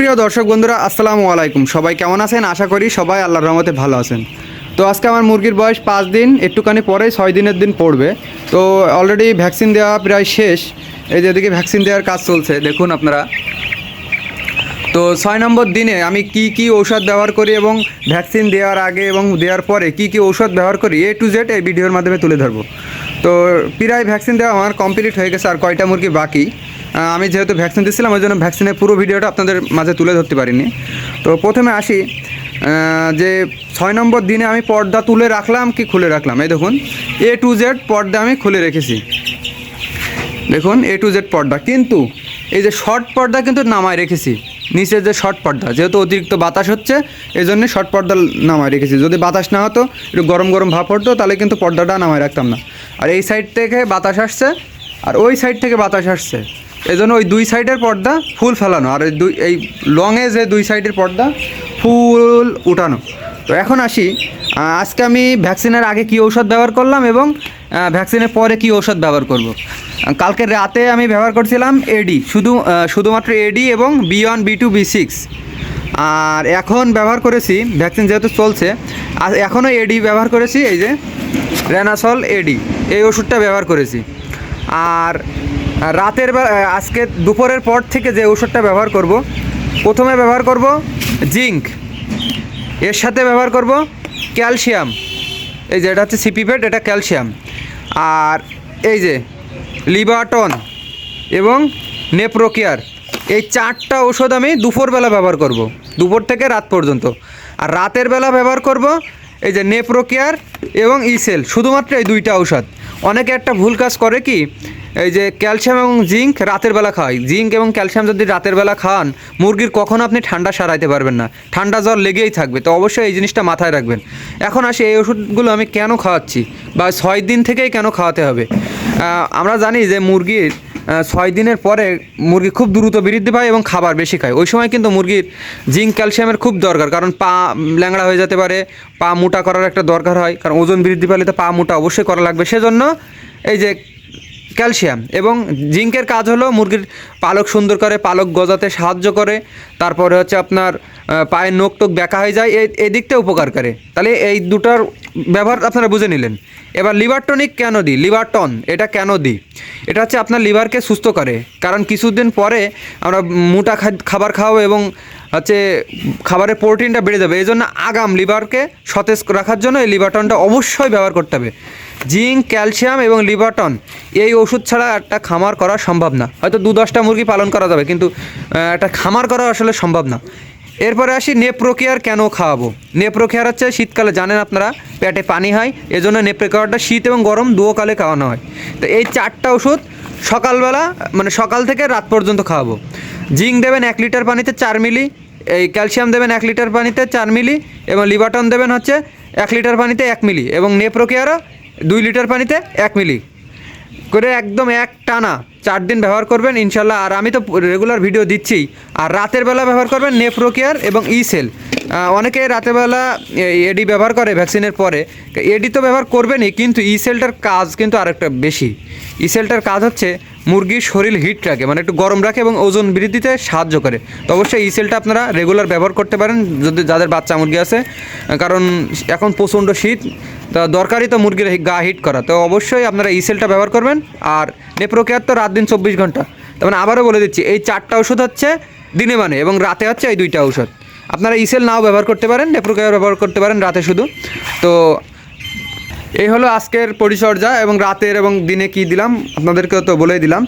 প্রিয় দর্শক বন্ধুরা আসসালামু আলাইকুম। সবাই কেমন আছেন? আশা করি সবাই আল্লাহর রহমতে ভালো আছেন। তো আজকে আমার মুরগির বয়স 5 দিন, একটুখানি পরেই 6 দিনের দিন পড়বে। তো অলরেডি ভ্যাকসিন দেওয়া প্রায় শেষ। এই যে এদিকে ভ্যাকসিন দেওয়ার কাজ চলছে, দেখুন আপনারা। তো 6 নম্বর দিনে আমি কি ঔষধ ব্যবহার করি এবং ভ্যাকসিন দেওয়ার আগে এবং দেওয়ার পরে কি ঔষধ ব্যবহার করি A to Z এই ভিডিওর মাধ্যমে তুলে ধরবো। তো প্রায় ভ্যাকসিন দেওয়া আমার কমপ্লিট হয়ে গেছে, আর কয়টা মুরগি বাকি। আমি যেহেতু ভ্যাকসিন দিচ্ছিলাম ওই জন্য ভ্যাকসিনের পুরো ভিডিওটা আপনাদের মাঝে তুলে ধরতে পারিনি। তো প্রথমে আসি যে 6 নম্বর দিনে আমি পর্দা তুলে রাখলাম কি খুলে রাখলাম। এই দেখুন A to Z পর্দা আমি খুলে রেখেছি, দেখুন A to Z পর্দা। কিন্তু এই যে শর্ট পর্দা কিন্তু নামায় রেখেছি, নিচে যে শর্ট পর্দা, যেহেতু অতিরিক্ত বাতাস হচ্ছে এই জন্য শর্ট পর্দা নামায় রেখেছি। যদি বাতাস না হতো, একটু গরম গরম ভাব পড়তো, তাহলে কিন্তু পর্দাটা নামায় রাখতাম না। আর এই সাইড থেকে বাতাস আসছে আর ওই সাইড থেকে বাতাস আসছে, এই জন্য ওই দুই সাইডের পর্দা ফুল ফেলানো, আর এই লংয়ে যে দুই সাইডের পর্দা ফুল উঠানো। তো এখন আসি, আজকে আমি ভ্যাকসিনের আগে কি ঔষধ ব্যবহার করলাম এবং ভ্যাকসিনের পরে কি ঔষধ ব্যবহার করব। কালকে রাতে আমি ব্যবহার করছিলাম এডি, শুধুমাত্র এডি এবং B1 B2 B6। আর এখন ব্যবহার করেছি, ভ্যাকসিন যেহেতু চলছে আর এখনও এডি ব্যবহার করেছি, এই যে রেনাসল এডি, এই ওষুধটা ব্যবহার করেছি। আর রাতের আজকে দুপুরের পর থেকে যে ওষুধটা ব্যবহার করব, প্রথমে ব্যবহার করব জিঙ্ক, এর সাথে ব্যবহার করব ক্যালসিয়াম। এই যে এটা হচ্ছে সিপিপেট, এটা ক্যালসিয়াম। আর এই যে লিভারটন এবং নেপ্রোকেয়ার, এই 4টা ওষুধ আমি দুপুরবেলা ব্যবহার করব, দুপুর থেকে রাত পর্যন্ত। আর রাতের বেলা ব্যবহার করব এই যে নেপ্রোকেয়ার এবং ইসেল, শুধুমাত্র এই 2টা ঔষধ। অনেকে একটা ভুল কাজ করে কি, এই যে ক্যালসিয়াম এবং জিঙ্ক রাতের বেলা খাওয়াই। জিঙ্ক এবং ক্যালসিয়াম যদি রাতের বেলা খাওয়ান, মুরগির কখনো আপনি ঠান্ডা সারাইতে পারবেন না, ঠান্ডা জ্বর লেগেই থাকবে। তো অবশ্যই এই জিনিসটা মাথায় রাখবেন। এখন আসি এই ওষুধগুলো আমি কেন খাওয়াচ্ছি বা 6 দিন থেকেই কেন খাওয়াতে হবে। আমরা জানি যে মুরগির 6 দিনের পরে মুরগি খুব দ্রুত বৃদ্ধি পায় এবং খাবার বেশি খায়। ওই সময় কিন্তু মুরগির জিঙ্ক ক্যালসিয়ামের খুব দরকার, কারণ পা ল্যাংড়া হয়ে যেতে পারে, পা মোটা করার একটা দরকার হয়, কারণ ওজন বৃদ্ধি পেলে তো পা মোটা অবশ্যই করা লাগবে। সেজন্য এই যে ক্যালসিয়াম এবং জিঙ্কের কাজ হলো মুরগির পালক সুন্দর করে, পালক গজাতে সাহায্য করে। তারপরে হচ্ছে আপনার পায়ের নখ টোক ব্যাকা হয়ে যায়, এই দিকটা উপকার করে। তাহলে এই দুটার ব্যবহার আপনারা বুঝে নিলেন। এবার লিভার টনিক কেন দিই, লিভারটন এটা কেন দিই, এটা হচ্ছে আপনার লিভারকে সুস্থ করে। কারণ কিছুদিন পরে আমরা মোটা খাবার খাওয়াবো এবং হচ্ছে খাবারের প্রোটিনটা বেড়ে যাবে, এই জন্য আগাম লিভারকে সতেজ রাখার জন্য এই লিভারটনটা অবশ্যই ব্যবহার করতে হবে। জিঙ্ক, ক্যালসিয়াম এবং লিভারটন এই ওষুধ ছাড়া একটা খামার করা সম্ভব না। হয়তো 2-10টা মুরগি পালন করা যাবে, কিন্তু একটা খামার করা আসলে সম্ভব না। এরপরে আসি নেপ্রোকেয়ার কেন খাওয়াবো। নেপ্রোকেয়ার হচ্ছে শীতকালে জানেন আপনারা পেটে পানি হয়, এজন্য নেপ্রোকেয়ারটা শীত এবং গরম দুকালে খাওয়ানো হয়। তো এই 4টা ওষুধ সকালবেলা, মানে সকাল থেকে রাত পর্যন্ত খাওয়াবো। জিঙ্ক দেবেন 1 লিটার পানিতে 4 মিলি, এই ক্যালসিয়াম দেবেন 1 লিটার পানিতে 4 মিলি, এবং লিভারটন দেবেন হচ্ছে 1 লিটার পানিতে 1 মিলি, এবং নেপ্রোকেয়ারও 2 লিটার পানিতে 1 মিলি করে একদম এক টানা 4 দিন ব্যবহার করবেন ইনশাল্লাহ। আর আমি তো রেগুলার ভিডিও দিচ্ছি। আর রাতের বেলা ব্যবহার করবেন নেপ্রোকেয়ার এবং ইসেল। অনেকে রাতের বেলা এডি ব্যবহার করে ভ্যাকসিনের পরে, এডি তো ব্যবহার করবেনই, কিন্তু ইসেলটার কাজ কিন্তু আরেকটা বেশি। ইসেলটার কাজ হচ্ছে মুরগির শরীর হিট রাখে, মানে একটু গরম রাখে এবং ওজন বৃদ্ধিতে সাহায্য করে। তো অবশ্যই ইসেলটা আপনারা রেগুলার ব্যবহার করতে পারেন যদি যাদের বাচ্চা মুরগি আছে, কারণ এখন প্রচণ্ড শীত, তো দরকারই তো মুরগির গা হিট করা। তো অবশ্যই আপনারা ইসেলটা ব্যবহার করবেন। আর নেপ্রোকেয়ার তো রাত দিন 24 ঘন্টা। তার মানে আবারও বলে দিচ্ছি, এই 4টা ওষুধ হচ্ছে দিনে মানে, এবং রাতে হচ্ছে এই 2টা ঔষধ। আপনারা ইসেল নাও ব্যবহার করতে পারেন, নেপ্রোকেয়ার ব্যবহার করতে পারেন রাতে শুধু। তো এই হলো আজকের পরিচর্যা, এবং রাতের এবং দিনে কি দিলাম আপনাদেরকেও তো বলেই দিলাম।